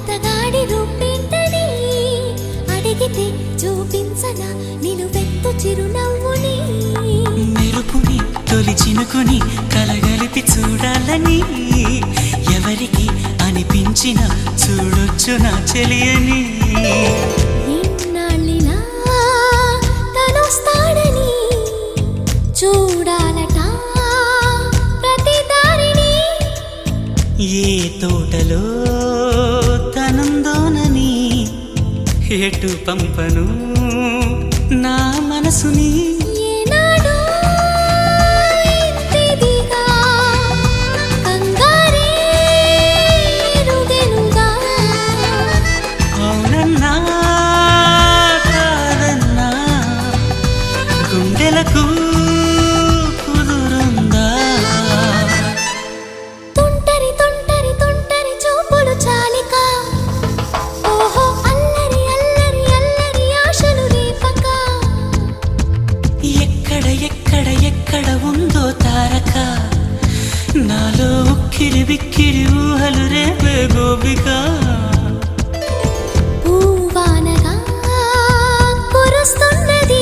అతగాడి రూపేంటని అడిగితే చూపించనా నిలువెత్తు చిరునవ్వుని. మెరుపుని తొలి చినుకుని కలగలిపి చూడాలని ఎవరికి అనిపించిన చూడొచ్చు నా చెలియని. ఇన్నాళ్ళిలా తనొస్తాడని చూడాలట ప్రతి దారిని. ఏ తోటలో తనందోనని ఎటు పంపను నా మనసుని. ఏనాడో ఇంతిదిగా కంగారే ఎరుగెనుగా. అవునన్నా కాదన్నా గుండెలకు కుదురుందా. తుంటరి తుంటరి తుంటరి చూపులు చాలిక ఓహో అల్లరి అల్లరి అల్లరి ఆశలు రేపక. ఎక్కడ ఎక్కడ ఎక్కడ ఉందో తారక నాలో ఉక్కిరి బిక్కిరి ఊహలు రేపే గోపిక. పూవానగా కురుస్తున్నది